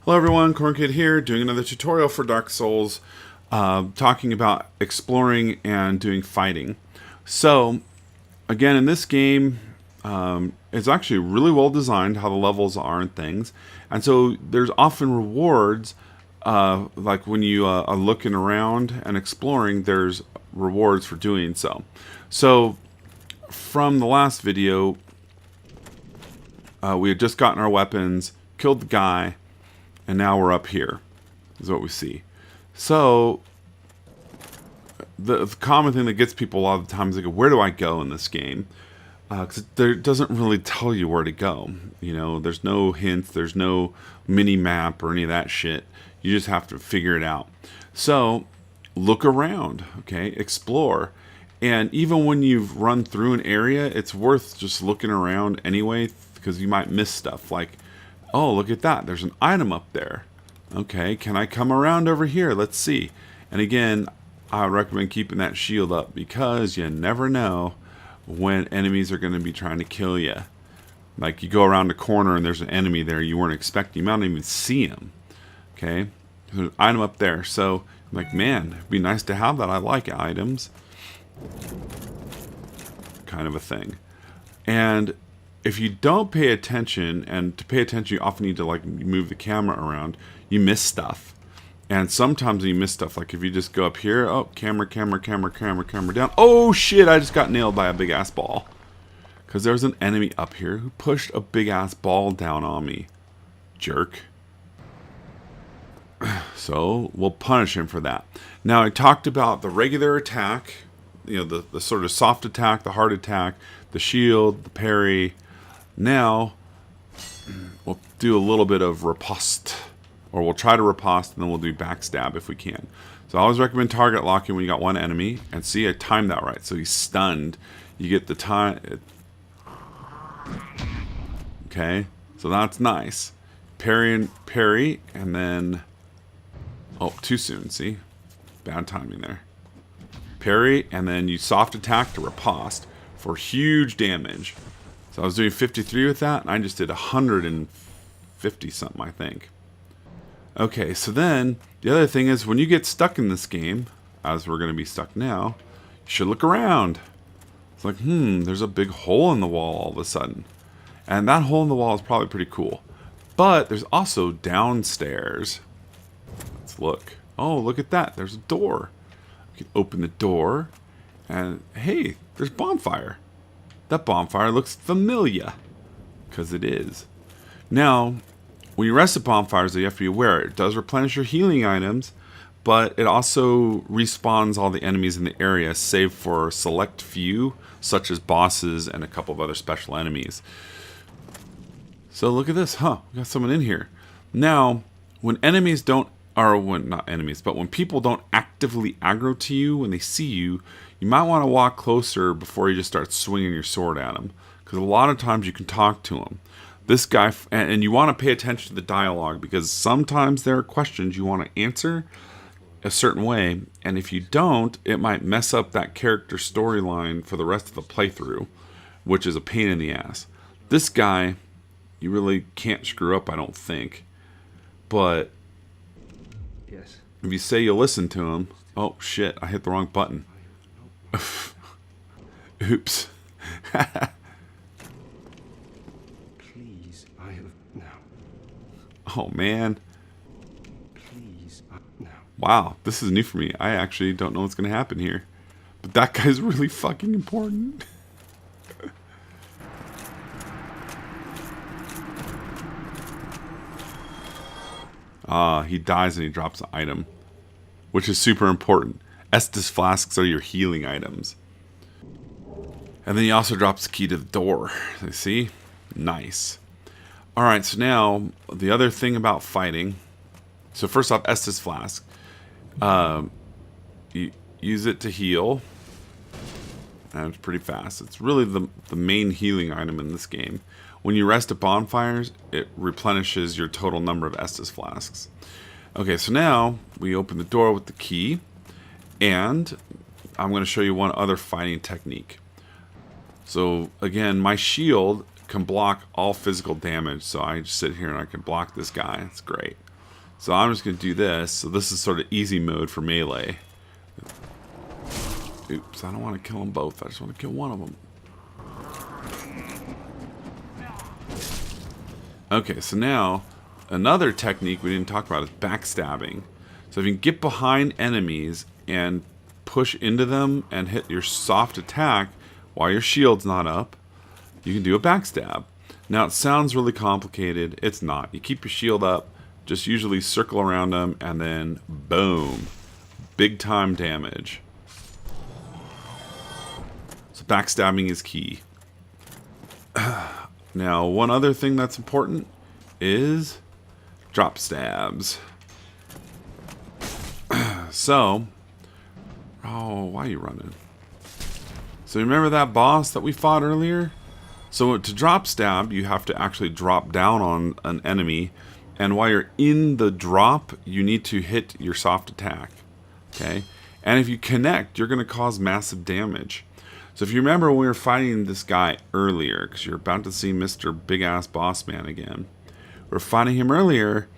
Hello everyone, Cornkid here, doing another tutorial for Dark Souls, talking about exploring and doing fighting. So, again, in this game, it's actually really well designed how the levels are and things. And so there's often rewards, like when you are looking around and exploring, there's rewards for doing so. So, from the last video, we had just gotten our weapons, killed the guy, and now we're up here, is what we see. So, the common thing that gets people a lot of the time is like, where do I go in this game? Because it doesn't really tell you where to go. You know, there's no hints, there's no mini map or any of that shit. You just have to figure it out. So, look around, okay? Explore. And even when you've run through an area, it's worth just looking around anyway, because you might miss stuff. Like, oh, look at that. There's an item up there. Okay, can I come around over here? Let's see. And again, I recommend keeping that shield up because you never know when enemies are going to be trying to kill you. Like you go around a corner and there's an enemy there you weren't expecting. You might not even see him. Okay, there's an item up there. So I'm like, man, it'd be nice to have that. I like items. Kind of a thing. And if you don't pay attention, and to pay attention you often need to like move the camera around, you miss stuff. And sometimes you miss stuff, like if you just go up here, oh, camera down. Oh shit, I just got nailed by a big ass ball. Because there was an enemy up here who pushed a big ass ball down on me. Jerk. So we'll punish him for that. Now I talked about the regular attack, you know, the sort of soft attack, the hard attack, the shield, the parry. Now, we'll do a little bit of riposte, or we'll try to riposte, and then we'll do backstab if we can. So I always recommend target locking when you got one enemy, and see, I timed that right, so he's stunned. You get the time. Okay, so that's nice. Parry, and then, oh, too soon, see? Bad timing there. Parry, and then you soft attack to riposte for huge damage. So I was doing 53 with that, and I just did 150 something, I think. Okay, so then the other thing is when you get stuck in this game, as we're going to be stuck now, you should look around. It's like, there's a big hole in the wall all of a sudden. And that hole in the wall is probably pretty cool. But there's also downstairs. Let's look. Oh, look at that. There's a door. You can open the door, and hey, there's bonfire. That bonfire looks familiar, because it is. Now, when you rest at bonfires, you have to be aware. It does replenish your healing items, but it also respawns all the enemies in the area, save for a select few, such as bosses and a couple of other special enemies. So look at this, we got someone in here. Now, when enemies don't, or when, not enemies, but when people don't actively aggro to you when they see you, you might want to walk closer before you just start swinging your sword at them. Because a lot of times you can talk to them. This guy, and you want to pay attention to the dialogue, because sometimes there are questions you want to answer a certain way, and if you don't, it might mess up that character storyline for the rest of the playthrough, which is a pain in the ass. This guy, you really can't screw up, I don't think. But yes, if you say you'll listen to him, oh shit, I hit the wrong button. Oops. please, I have now. Oh man. Please, now. Wow, this is new for me. I actually don't know what's going to happen here. But that guy's really fucking important. He dies and he drops an item, which is super important. Estus flasks are your healing items. And then he also drops the key to the door. You see? Nice. Alright, so now, the other thing about fighting. So first off, Estus flask. You use it to heal. And it's pretty fast. It's really the main healing item in this game. When you rest at bonfires, it replenishes your total number of Estus flasks. Okay, so now we open the door with the key. And I'm going to show you one other fighting technique. So again, my shield can block all physical damage. So I just sit here and I can block this guy. It's great. So I'm just going to do this. So this is sort of easy mode for melee. Oops, I don't want to kill them both. I just want to kill one of them. Okay, so now another technique we didn't talk about is backstabbing. So if you can get behind enemies and push into them and hit your soft attack while your shield's not up, you can do a backstab. Now it sounds really complicated. It's not. You keep your shield up, just usually circle around them, and then boom, big time damage. So backstabbing is key. Now, one other thing that's important is drop stabs. So, oh, why are you running? So remember that boss that we fought earlier? So to drop stab, you have to actually drop down on an enemy, and while you're in the drop, you need to hit your soft attack. Okay? And if you connect, you're going to cause massive damage. So if you remember when we were fighting this guy earlier, because you're about to see Mr. Big Ass Boss Man again. We were fighting him earlier.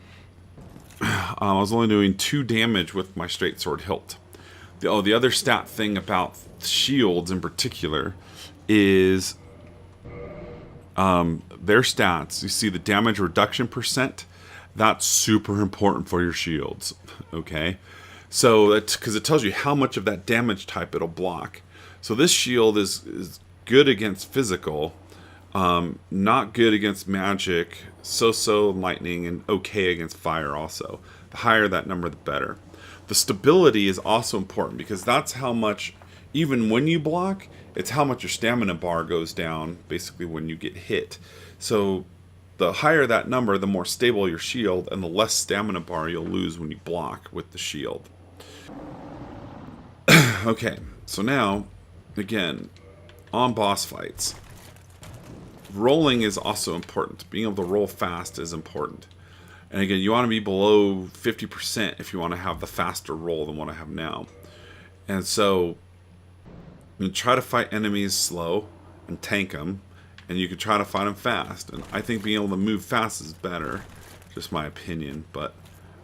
I was only doing 2 damage with my straight sword hilt. The other stat thing about shields in particular is their stats. You see the damage reduction percent. That's super important for your shields. Okay, so that's because it tells you how much of that damage type it'll block. So this shield is good against physical, not good against magic, so-so lightning, and okay against fire also. The higher that number, the better. The stability is also important because that's how much, even when you block, it's how much your stamina bar goes down, basically when you get hit. So the higher that number, the more stable your shield, and the less stamina bar you'll lose when you block with the shield. Okay, so now, again, on boss fights, rolling is also important. Being able to roll fast is important. And again, you want to be below 50% if you want to have the faster roll than what I have now. And so, you try to fight enemies slow and tank them, and you can try to fight them fast. And I think being able to move fast is better, just my opinion. But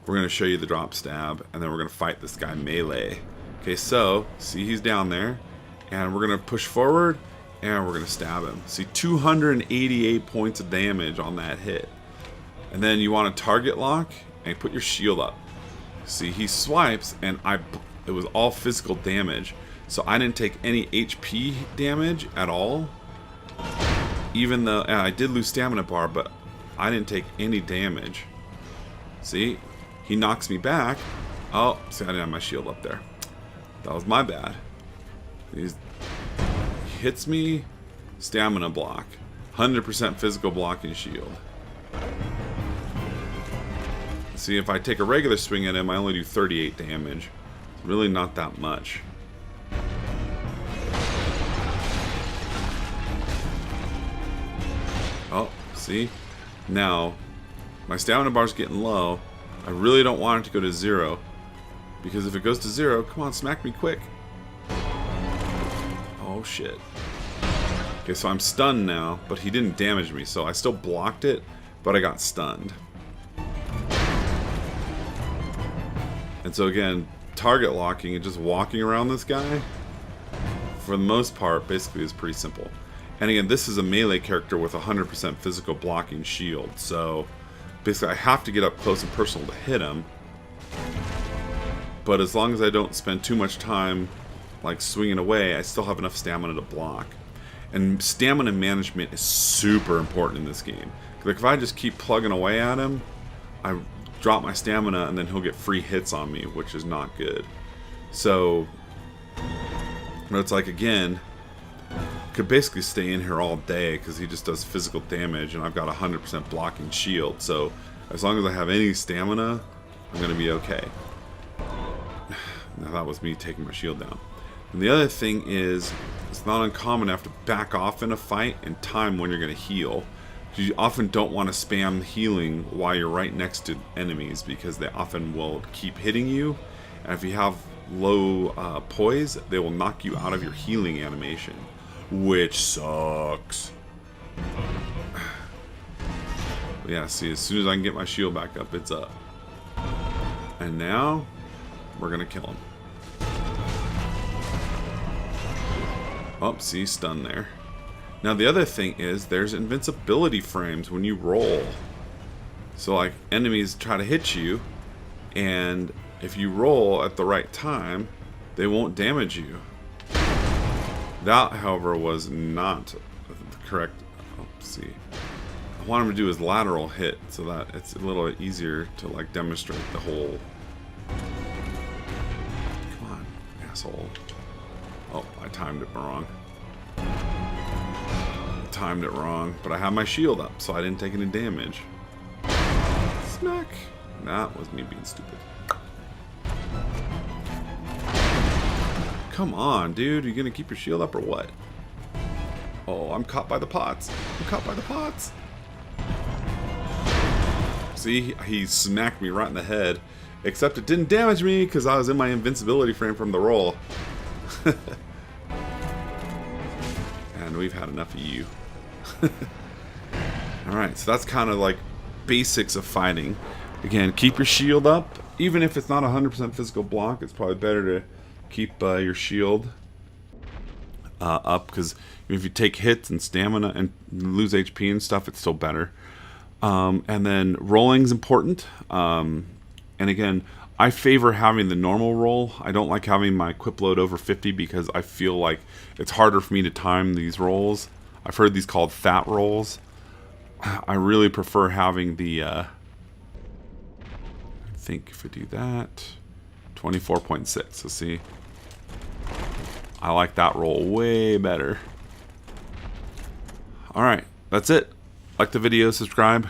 we're going to show you the drop stab, and then we're going to fight this guy melee. Okay, so, see he's down there. And we're going to push forward, and we're going to stab him. See, 288 points of damage on that hit. And then you want to target lock, and put your shield up. See, he swipes, and it was all physical damage. So I didn't take any HP damage at all. Even though, and I did lose stamina bar, but I didn't take any damage. See, he knocks me back. Oh, see, I didn't have my shield up there. That was my bad. He hits me, stamina block, 100% physical blocking shield. See, if I take a regular swing at him, I only do 38 damage. It's really not that much. Oh, see? Now, my stamina bar's getting low. I really don't want it to go to 0. Because if it goes to 0, come on, smack me quick. Oh shit. Okay, so I'm stunned now, but he didn't damage me, so I still blocked it, but I got stunned. And so again, target locking and just walking around this guy, for the most part, basically is pretty simple. And again, this is a melee character with 100% physical blocking shield, so basically I have to get up close and personal to hit him. But as long as I don't spend too much time like swinging away, I still have enough stamina to block. And stamina management is super important in this game. Like if I just keep plugging away at him, I drop my stamina and then he'll get free hits on me, which is not good. So, it's like, again, could basically stay in here all day because he just does physical damage and I've got 100% blocking shield. So as long as I have any stamina, I'm going to be okay. Now that was me taking my shield down. And the other thing is, it's not uncommon to have to back off in a fight and time when you're going to heal. You often don't want to spam healing while you're right next to enemies because they often will keep hitting you. And if you have low poise, they will knock you out of your healing animation, which sucks. But yeah, see, as soon as I can get my shield back up, it's up. And now we're gonna kill him. Oh, see, stun there. Now the other thing is there's invincibility frames when you roll. So like enemies try to hit you, and if you roll at the right time, they won't damage you. That, however, was not the correct. Oh, see. I want him to do his lateral hit so that it's a little easier to like demonstrate the whole. Come on, asshole. Oh, I timed it wrong. Timed it wrong, but I have my shield up, so I didn't take any damage. Smack. That was me being stupid. Come on, dude. Are you gonna keep your shield up or what? Oh, I'm caught by the pots. I'm caught by the pots. See, he smacked me right in the head. Except it didn't damage me because I was in my invincibility frame from the roll. And we've had enough of you. Alright, so that's kind of like basics of fighting. Again, keep your shield up. Even if it's not 100% physical block, it's probably better to keep your shield up, because if you take hits and stamina and lose HP and stuff, it's still better. And then rolling's important. And again, I favor having the normal roll. I don't like having my equip load over 50 because I feel like it's harder for me to time these rolls. I've heard these called fat rolls. I really prefer having the I think if I do that 24.6. So see, I like that roll way better. Alright, that's it. Like the video, subscribe,